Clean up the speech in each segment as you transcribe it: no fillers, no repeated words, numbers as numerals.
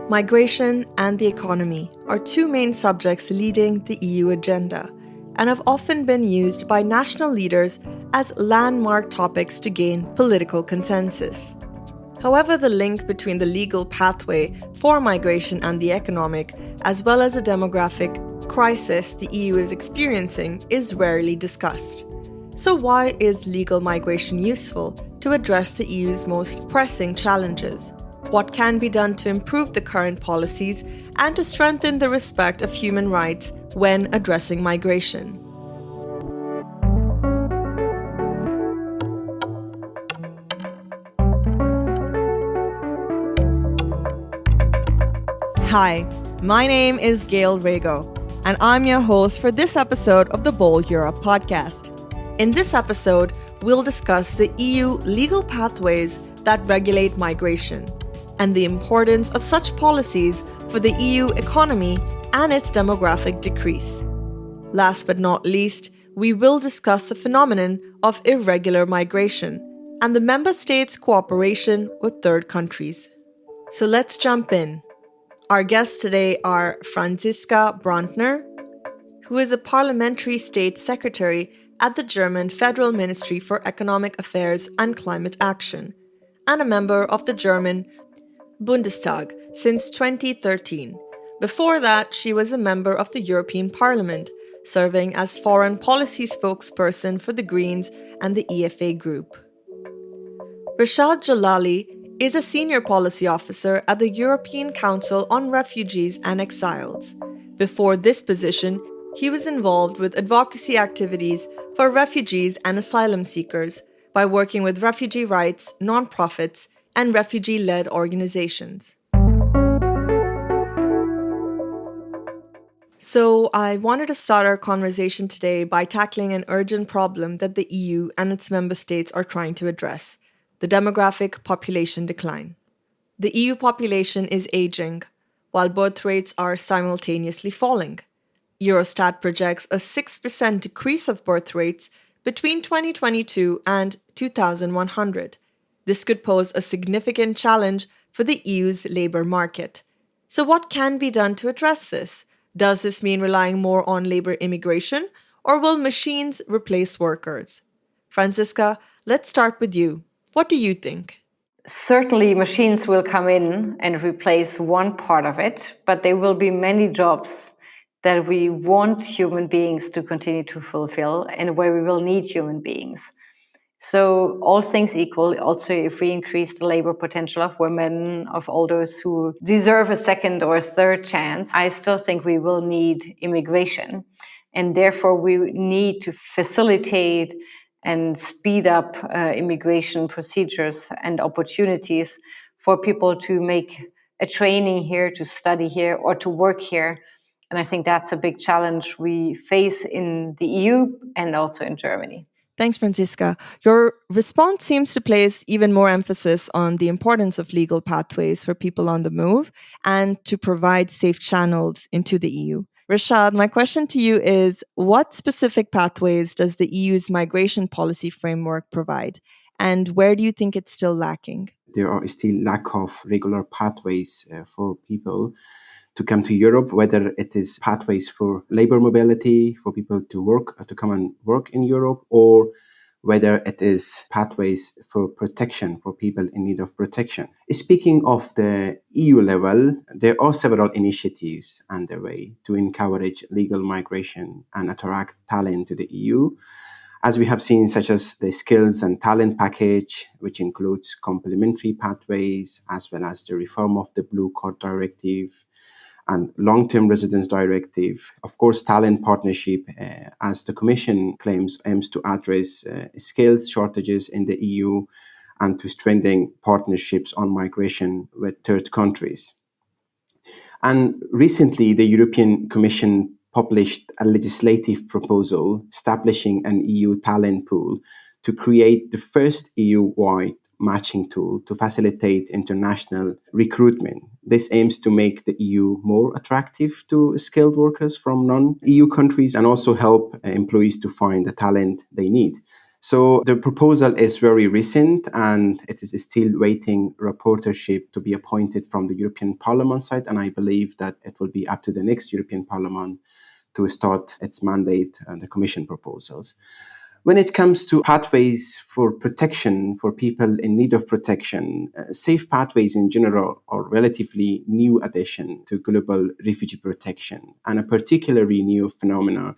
Migration and the economy are two main subjects leading the EU agenda and have often been used by national leaders as landmark topics to gain political consensus. However, the link between the legal pathway for migration and the economic, as well as the demographic crisis the EU is experiencing, is rarely discussed. So why is legal migration useful to address the EU's most pressing challenges? What can be done to improve the current policies and to strengthen the respect of human rights when addressing migration? Hi, my name is Gail Rago, and I'm your host for this episode of the Bold Europe podcast. In this episode, we'll discuss the EU legal pathways that regulate migration and the importance of such policies for the EU economy and its demographic decrease. Last but not least, we will discuss the phenomenon of irregular migration and the member states' cooperation with third countries. So let's jump in. Our guests today are Franziska Brandner, who is a parliamentary state secretary at the German Federal Ministry for Economic Affairs and Climate Action, and a member of the German Bundestag since 2013. Before that, she was a member of the European Parliament, serving as foreign policy spokesperson for the Greens and the EFA Group. Rashad Jalali is a senior policy officer at the European Council on Refugees and Exiles. Before this position, he was involved with advocacy activities for refugees and asylum seekers by working with refugee rights, nonprofits, and refugee-led organizations. So I wanted to start our conversation today by tackling an urgent problem that the EU and its member states are trying to address: the demographic population decline. The EU population is aging, while birth rates are simultaneously falling. Eurostat projects a 6% decrease of birth rates between 2022 and 2100. This could pose a significant challenge for the EU's labour market. So what can be done to address this? Does this mean relying more on labour immigration, or will machines replace workers? Franziska, let's start with you. What do you think? Certainly, machines will come in and replace one part of it, but there will be many jobs that we want human beings to continue to fulfill and where we will need human beings. So all things equal, also if we increase the labor potential of women, of all those who deserve a second or third chance, I still think we will need immigration. And therefore we need to facilitate and speed up immigration procedures and opportunities for people to make a training here, to study here, or to work here. And I think that's a big challenge we face in the EU and also in Germany. Thanks, Franziska. Your response seems to place even more emphasis on the importance of legal pathways for people on the move and to provide safe channels into the EU. Rashad, my question to you is, what specific pathways does the EU's migration policy framework provide? And where do you think it's still lacking? There are still lack of regular pathways for people to come to Europe, whether it is pathways for labor mobility, for people to work, to come and work in Europe, or whether it is pathways for protection, for people in need of protection. Speaking of the EU level, there are several initiatives underway to encourage legal migration and attract talent to the EU, as we have seen, such as the Skills and Talent Package, which includes complementary pathways, as well as the reform of the Blue Card Directive and Long-Term Residence Directive. Of course, talent partnership, as the Commission claims, aims to address skills shortages in the EU and to strengthen partnerships on migration with third countries. And recently, the European Commission published a legislative proposal establishing an EU talent pool to create the first EU-wide matching tool to facilitate international recruitment. This aims to make the EU more attractive to skilled workers from non-EU countries and also help employees to find the talent they need. So the proposal is very recent and it is still waiting rapporteurship to be appointed from the European Parliament side. And I believe that it will be up to the next European Parliament to start its mandate and the Commission proposals. When it comes to pathways for protection for people in need of protection, safe pathways in general are relatively new addition to global refugee protection and a particularly new phenomenon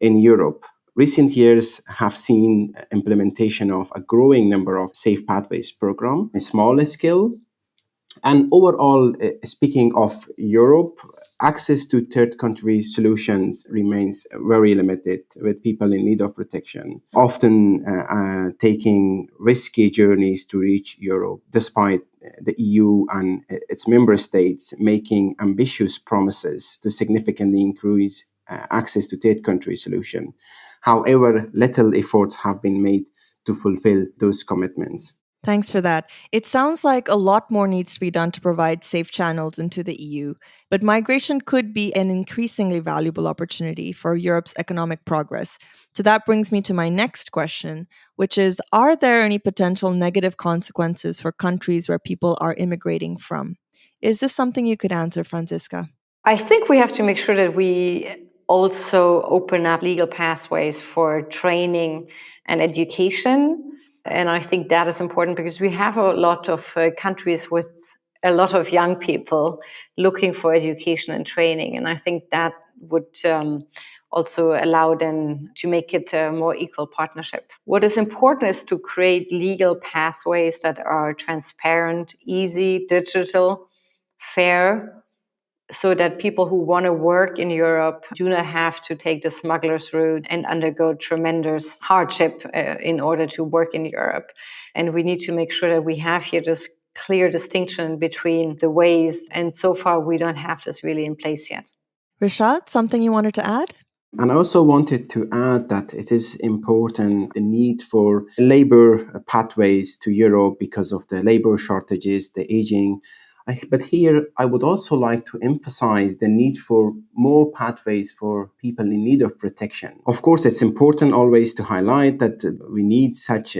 in Europe. Recent years have seen implementation of a growing number of safe pathways program, a smaller scale. And overall, speaking of Europe, access to third country solutions remains very limited with people in need of protection, often taking risky journeys to reach Europe, despite the EU and its member states making ambitious promises to significantly increase access to third country solution. However, little efforts have been made to fulfill those commitments. Thanks for that. It sounds like a lot more needs to be done to provide safe channels into the EU, but migration could be an increasingly valuable opportunity for Europe's economic progress. So that brings me to my next question, which is, are there any potential negative consequences for countries where people are immigrating from? Is this something you could answer, Franziska? I think we have to make sure that we also open up legal pathways for training and education. And I think that is important because we have a lot of countries with a lot of young people looking for education and training. And I think that would also allow them to make it a more equal partnership. What is important is to create legal pathways that are transparent, easy, digital, fair, so that people who want to work in Europe do not have to take the smuggler's route and undergo tremendous hardship in order to work in Europe. And we need to make sure that we have here this clear distinction between the ways. And so far, we don't have this really in place yet. Rishad, something you wanted to add? And I also wanted to add that it is important the need for labor pathways to Europe because of the labor shortages, the aging. But here, I would also like to emphasize the need for more pathways for people in need of protection. Of course, it's important always to highlight that we need such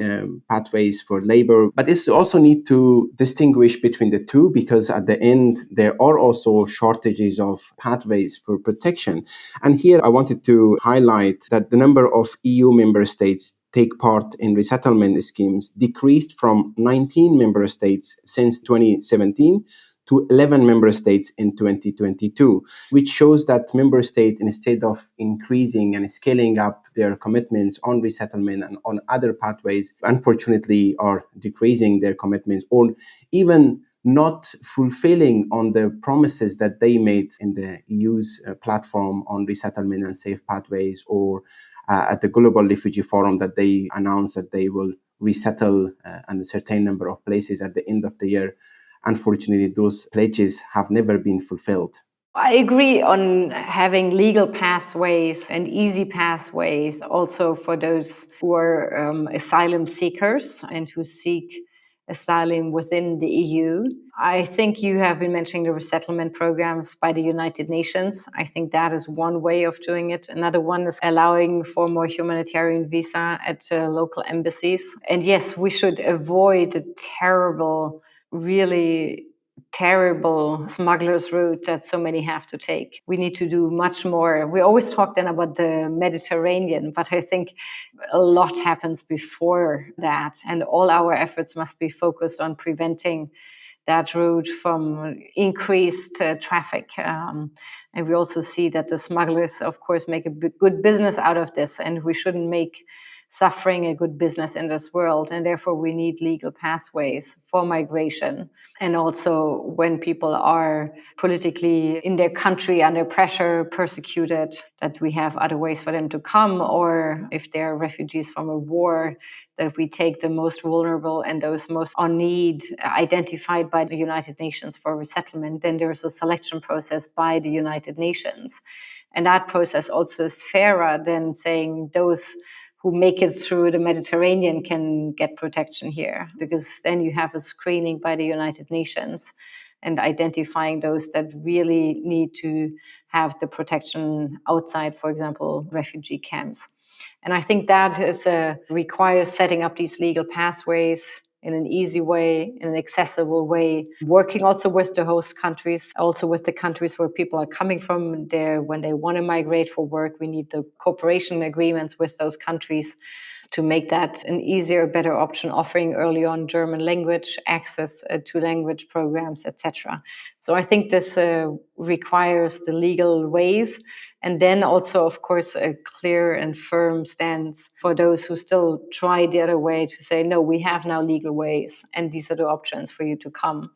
pathways for labor, but it's also need to distinguish between the two because at the end, there are also shortages of pathways for protection. And here I wanted to highlight that the number of EU member states take part in resettlement schemes decreased from 19 member states since 2017 to 11 member states in 2022, which shows that member states, instead of increasing and scaling up their commitments on resettlement and on other pathways, unfortunately are decreasing their commitments or even not fulfilling on the promises that they made in the EU's platform on resettlement and safe pathways, or at the Global Refugee Forum that they announced that they will resettle a certain number of places at the end of the year. Unfortunately, those pledges have never been fulfilled. I agree on having legal pathways and easy pathways also for those who are asylum seekers and who seek asylum within the EU. I think you have been mentioning the resettlement programs by the United Nations. I think that is one way of doing it. Another one is allowing for more humanitarian visa at local embassies. And yes, we should avoid the really terrible smuggler's route that so many have to take. We need to do much more. We always talk then about the Mediterranean, but I think a lot happens before that. And all our efforts must be focused on preventing that route from increased traffic. And we also see that the smugglers, of course, make a good business out of this, and we shouldn't make suffering a good business in this world. And therefore, we need legal pathways for migration. And also, when people are politically in their country under pressure, persecuted, that we have other ways for them to come, or if they're refugees from a war, that we take the most vulnerable and those most on need identified by the United Nations for resettlement. Then there is a selection process by the United Nations. And that process also is fairer than saying those who make it through the Mediterranean can get protection here, because then you have a screening by the United Nations and identifying those that really need to have the protection outside, for example, refugee camps. And I think that requires setting up these legal pathways in an easy way, in an accessible way, working also with the host countries, also with the countries where people are coming from there. When they want to migrate for work, we need the cooperation agreements with those countries to make that an easier, better option, offering early on German language, access to language programs, etc. So I think this requires the legal ways, and then also, of course, a clear and firm stance for those who still try the other way to say, no, we have now legal ways, and these are the options for you to come.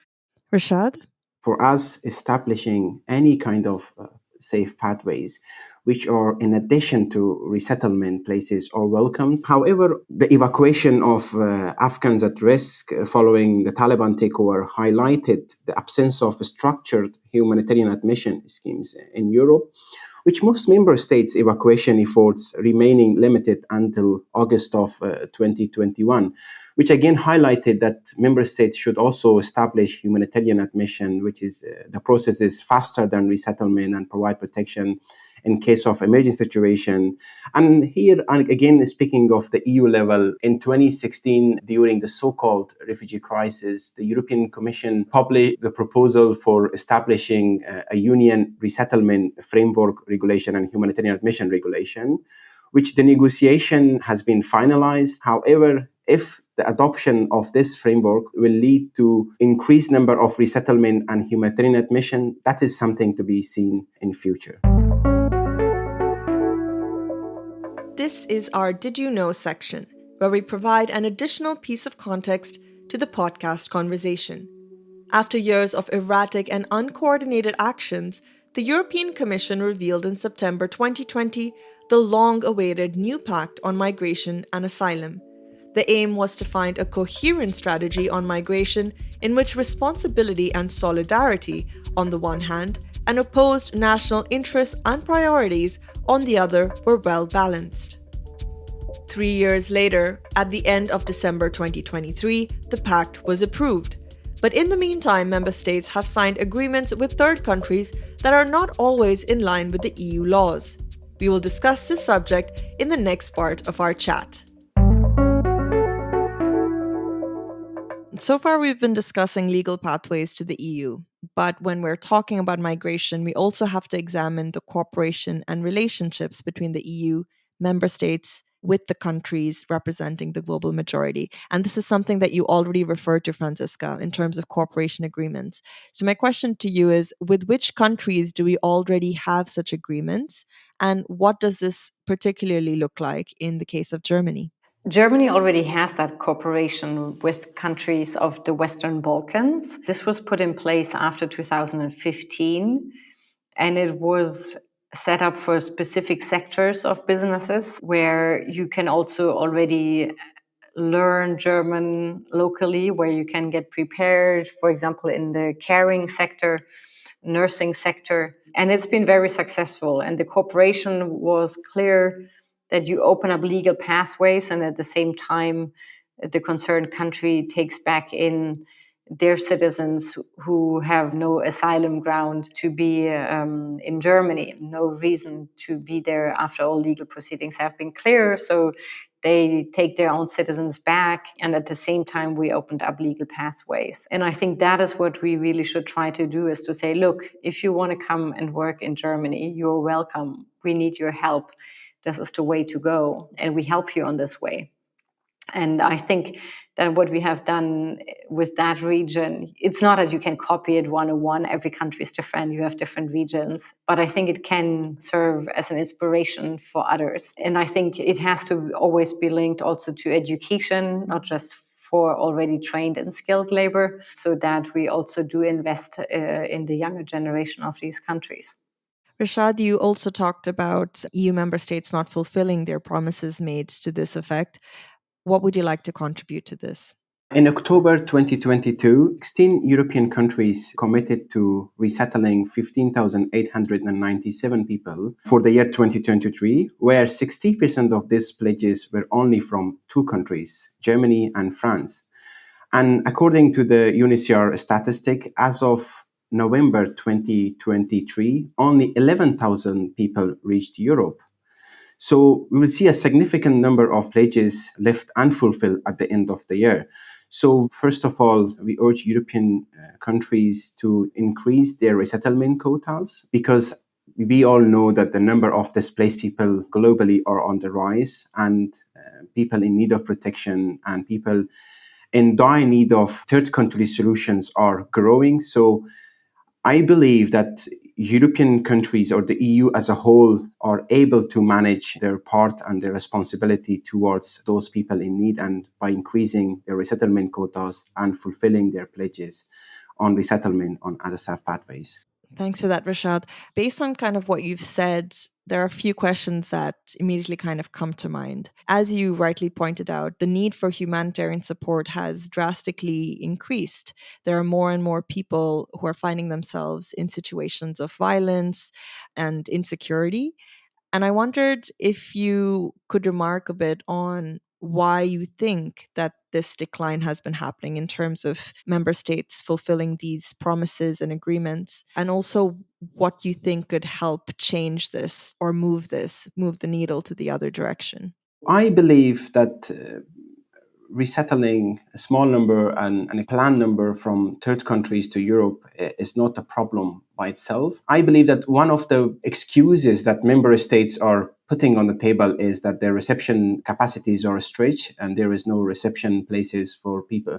Rashad? For us, establishing any kind of safe pathways, which are in addition to resettlement places, are welcomed. However, the evacuation of Afghans at risk following the Taliban takeover highlighted the absence of structured humanitarian admission schemes in Europe, which most member states' evacuation efforts remaining limited until August of 2021, which again highlighted that member states should also establish humanitarian admission, which is the process is faster than resettlement and provide protection in case of emergency situation. And here, again, speaking of the EU level, in 2016, during the so-called refugee crisis, the European Commission published the proposal for establishing a union resettlement framework regulation and humanitarian admission regulation, which the negotiation has been finalized. However, if the adoption of this framework will lead to increased number of resettlement and humanitarian admission, that is something to be seen in future. This is our Did You Know section, where we provide an additional piece of context to the podcast conversation. After years of erratic and uncoordinated actions, the European Commission revealed in September 2020 the long-awaited new pact on migration and asylum. The aim was to find a coherent strategy on migration in which responsibility and solidarity, on the one hand, and opposed national interests and priorities, on the other, were well balanced. 3 years later, at the end of December 2023, the pact was approved. But in the meantime, member states have signed agreements with third countries that are not always in line with the EU laws. We will discuss this subject in the next part of our chat. So far, we've been discussing legal pathways to the EU. But when we're talking about migration, we also have to examine the cooperation and relationships between the EU, member states, with the countries representing the global majority. And this is something that you already referred to, Franziska, in terms of cooperation agreements. So my question to you is, with which countries do we already have such agreements? And what does this particularly look like in the case of Germany? Germany already has that cooperation with countries of the Western Balkans. This was put in place after 2015, and it was set up for specific sectors of businesses where you can also already learn German locally, where you can get prepared, for example, in the caring sector, nursing sector. And it's been very successful. And the cooperation was clear that you open up legal pathways, and at the same time, the concerned country takes back in their citizens who have no asylum ground to be in Germany, no reason to be there after all legal proceedings have been clear. So they take their own citizens back, and at the same time, we opened up legal pathways. And I think that is what we really should try to do, is to say, look, if you want to come and work in Germany, you're welcome. We need your help. This is the way to go, and we help you on this way. And I think that what we have done with that region, it's not that you can copy it one-on-one. Every country is different. You have different regions. But I think it can serve as an inspiration for others. And I think it has to always be linked also to education, not just for already trained and skilled labor, so that we also do invest in the younger generation of these countries. Rashad, you also talked about EU member states not fulfilling their promises made to this effect. What would you like to contribute to this? In October 2022, 16 European countries committed to resettling 15,897 people for the year 2023, where 60% of these pledges were only from two countries, Germany and France. And according to the UNHCR statistic, as of November 2023, only 11,000 people reached Europe. So we will see a significant number of pledges left unfulfilled at the end of the year. So first of all, we urge European countries to increase their resettlement quotas, because we all know that the number of displaced people globally are on the rise, and people in need of protection and people in dire need of third country solutions are growing. So I believe that European countries or the EU as a whole are able to manage their part and their responsibility towards those people in need, and by increasing their resettlement quotas and fulfilling their pledges on resettlement on other SAF pathways. Thanks for that, Rashad. Based on kind of what you've said, there are a few questions that immediately kind of come to mind. As you rightly pointed out, the need for humanitarian support has drastically increased. There are more and more people who are finding themselves in situations of violence and insecurity. And I wondered if you could remark a bit on why you think that this decline has been happening in terms of member states fulfilling these promises and agreements, and also what you think could help change this or move the needle to the other direction. I believe that resettling a small number and a planned number from third countries to Europe is not a problem by itself. I believe that one of the excuses that member states are putting on the table is that their reception capacities are stretched and there is no reception places for people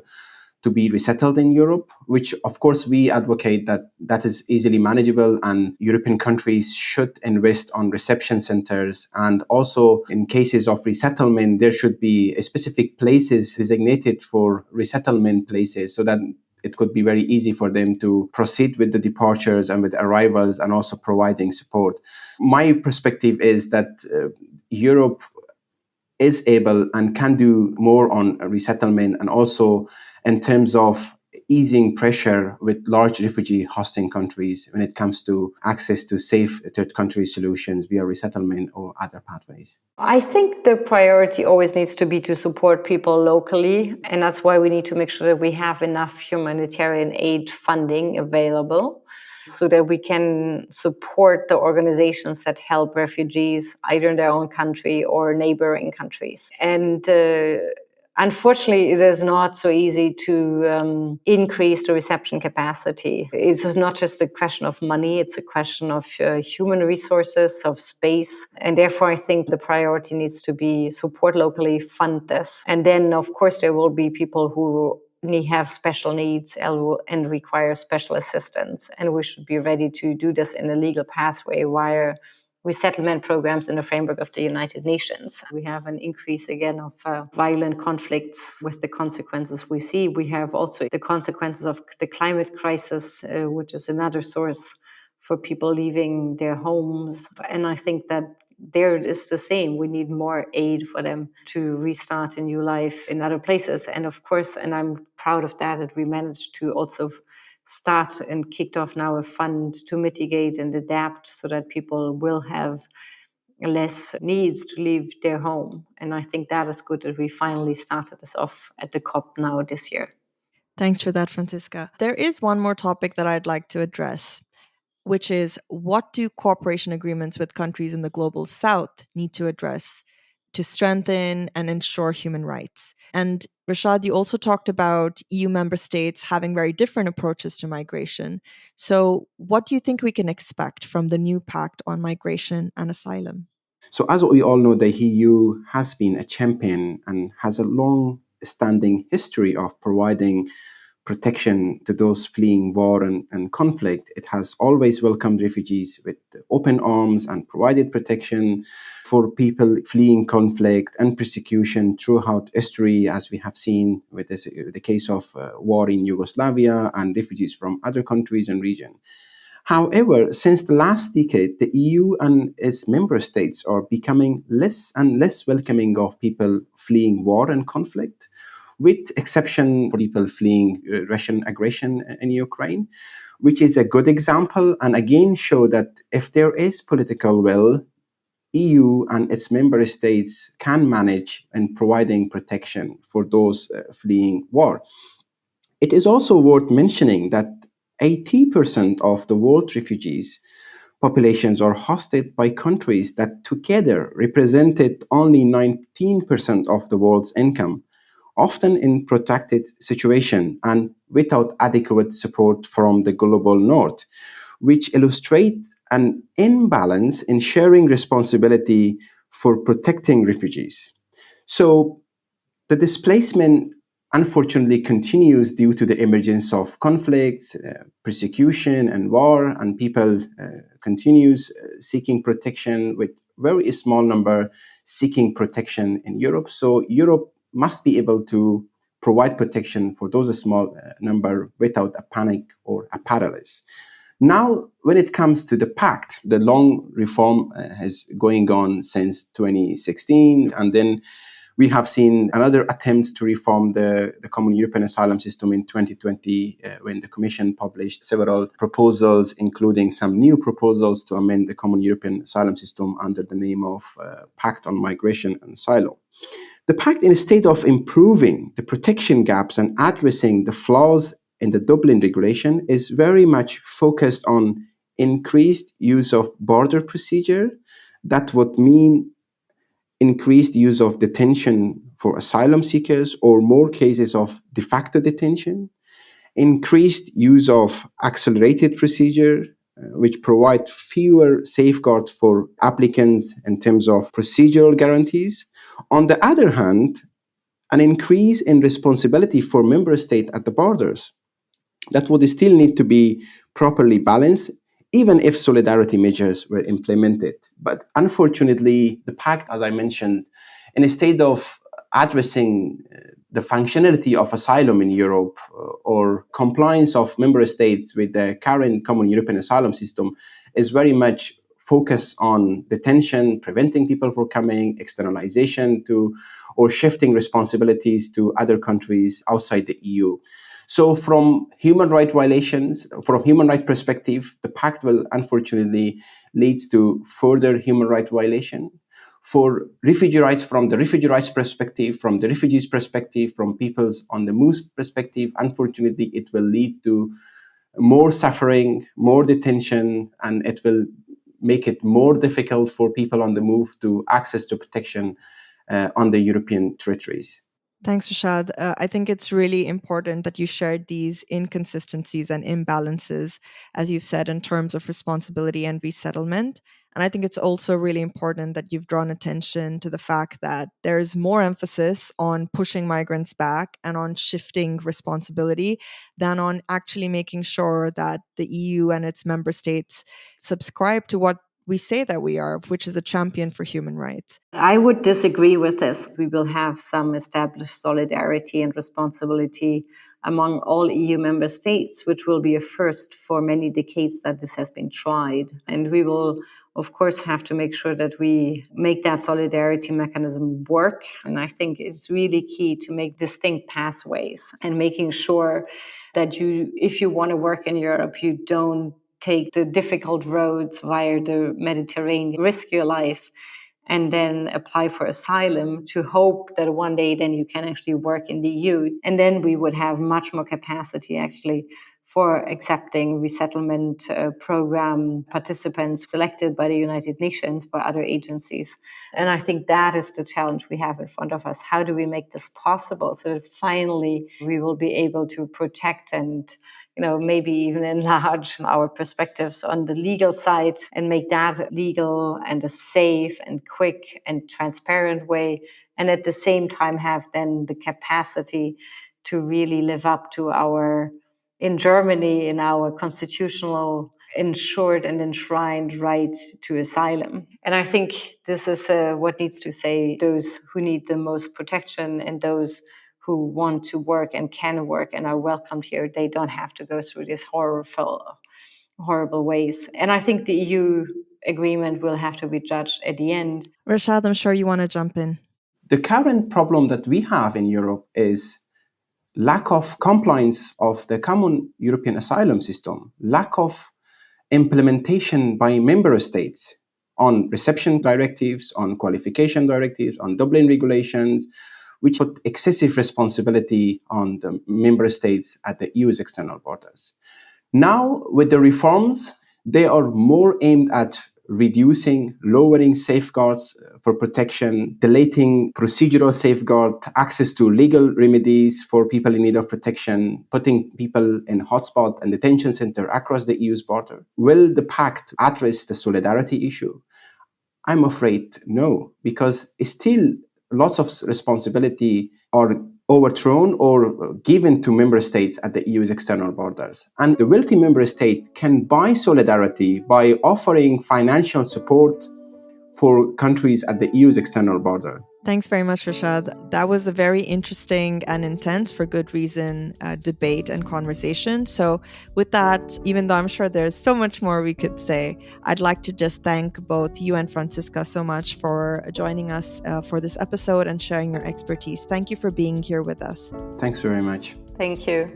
to be resettled in Europe, which of course we advocate that that is easily manageable, and European countries should invest on reception centers. And also in cases of resettlement, there should be specific places designated for resettlement places, so that it could be very easy for them to proceed with the departures and with arrivals, and also providing support. My perspective is that Europe is able and can do more on resettlement, and also in terms of easing pressure with large refugee hosting countries when it comes to access to safe third country solutions via resettlement or other pathways. I think the priority always needs to be to support people locally. And that's why we need to make sure that we have enough humanitarian aid funding available so that we can support the organizations that help refugees either in their own country or neighboring countries. And unfortunately, it is not so easy to increase the reception capacity. It's not just a question of money, it's a question of human resources, of space. And therefore, I think the priority needs to be support locally, fund this. And then, of course, there will be people who have special needs and require special assistance. And we should be ready to do this in a legal pathway via resettlement programs in the framework of the United Nations. We have an increase again of violent conflicts with the consequences we see. We have also the consequences of the climate crisis, which is another source for people leaving their homes. And I think that there it is the same. We need more aid for them to restart a new life in other places. And of course, and I'm proud of that we managed to also start and kicked off now a fund to mitigate and adapt so that people will have less needs to leave their home. And I think that is good that we finally started this off at the COP now this year. Thanks for that, Franziska. There is one more topic that I'd like to address, which is what do cooperation agreements with countries in the global south need to address to strengthen and ensure human rights? And Rashad, you also talked about EU member states having very different approaches to migration. So what do you think we can expect from the new pact on migration and asylum? So as we all know, the EU has been a champion and has a long-standing history of providing protection to those fleeing war and conflict. It has always welcomed refugees with open arms and provided protection for people fleeing conflict and persecution throughout history, as we have seen with the case of war in Yugoslavia and refugees from other countries and regions. However, since the last decade, the EU and its member states are becoming less and less welcoming of people fleeing war and conflict, with exception for people fleeing Russian aggression in Ukraine, which is a good example, and again show that if there is political will, EU and its member states can manage in providing protection for those fleeing war. It is also worth mentioning that 80% of the world refugees populations are hosted by countries that together represented only 19% of the world's income, often in protracted situation and without adequate support from the global north, which illustrate an imbalance in sharing responsibility for protecting refugees. So the displacement unfortunately continues due to the emergence of conflicts, persecution, and war, and people continues seeking protection with very small number seeking protection in Europe. So Europe must be able to provide protection for those small number without a panic or a paralysis. Now, when it comes to the pact, the long reform has going on since 2016, and then we have seen another attempt to reform the Common European Asylum System in 2020 when the Commission published several proposals, including some new proposals to amend the Common European Asylum System under the name of Pact on Migration and Asylum. The pact, instead of improving the protection gaps and addressing the flaws in the Dublin regulation, is very much focused on increased use of border procedure. That would mean increased use of detention for asylum seekers or more cases of de facto detention, increased use of accelerated procedure, which provide fewer safeguards for applicants in terms of procedural guarantees. On the other hand, an increase in responsibility for member states at the borders that would still need to be properly balanced, even if solidarity measures were implemented. But unfortunately, the pact, as I mentioned, instead of addressing the functionality of asylum in Europe or compliance of member states with the current common European asylum system, is very much focused on detention, preventing people from coming, externalization to, or shifting responsibilities to other countries outside the EU. So from human rights violations, from human rights perspective, the pact will unfortunately leads to further human rights violation. For refugee rights, from the refugee rights perspective, from the refugees' perspective, from people's on the move perspective, unfortunately, it will lead to more suffering, more detention, and it will make it more difficult for people on the move to access to protection on the European territories. Thanks, Rashad. I think it's really important that you shared these inconsistencies and imbalances, as you've said, in terms of responsibility and resettlement. And I think it's also really important that you've drawn attention to the fact that there's more emphasis on pushing migrants back and on shifting responsibility than on actually making sure that the EU and its member states subscribe to what we say that we are, which is a champion for human rights. I would disagree with this. We will have some established solidarity and responsibility among all EU member states, which will be a first for many decades that this has been tried. And we will, of course, have to make sure that we make that solidarity mechanism work. And I think it's really key to make distinct pathways and making sure that you, if you want to work in Europe, you don't take the difficult roads via the Mediterranean, risk your life, and then apply for asylum to hope that one day then you can actually work in the EU. And then we would have much more capacity actually for accepting resettlement program participants selected by the United Nations, by other agencies. And I think that is the challenge we have in front of us. How do we make this possible so that finally we will be able to protect and maybe even enlarge our perspectives on the legal side and make that legal and a safe and quick and transparent way. And at the same time, have then the capacity to really live up to in Germany, in our constitutional ensured and enshrined right to asylum. And I think this is what needs to say those who need the most protection and those who want to work and can work and are welcomed here, they don't have to go through these horrible ways. And I think the EU agreement will have to be judged at the end. Rashad, I'm sure you want to jump in. The current problem that we have in Europe is lack of compliance of the common European asylum system, lack of implementation by member states on reception directives, on qualification directives, on Dublin regulations, which put excessive responsibility on the member states at the EU's external borders. Now, with the reforms, They are more aimed at reducing, lowering safeguards for protection, deleting procedural safeguard, access to legal remedies for people in need of protection, putting people in hotspot and detention center across the EU's border. Will the pact address the solidarity issue? I'm afraid no, because still lots of responsibility are overthrown or given to member states at the EU's external borders. And the wealthy member state can buy solidarity by offering financial support for countries at the EU's external border. Thanks very much, Rashad. That was a very interesting and intense, for good reason, debate and conversation. So with that, even though I'm sure there's so much more we could say, I'd like to just thank both you and Franziska so much for joining us for this episode and sharing your expertise. Thank you for being here with us. Thanks very much. Thank you.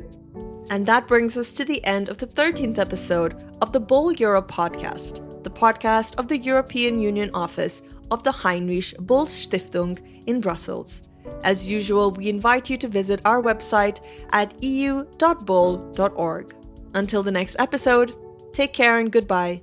And that brings us to the end of the 13th episode of the Boll Europe podcast, the podcast of the European Union office of the Heinrich-Böll-Stiftung in Brussels. As usual, we invite you to visit our website at eu.boll.org. Until the next episode, take care and goodbye.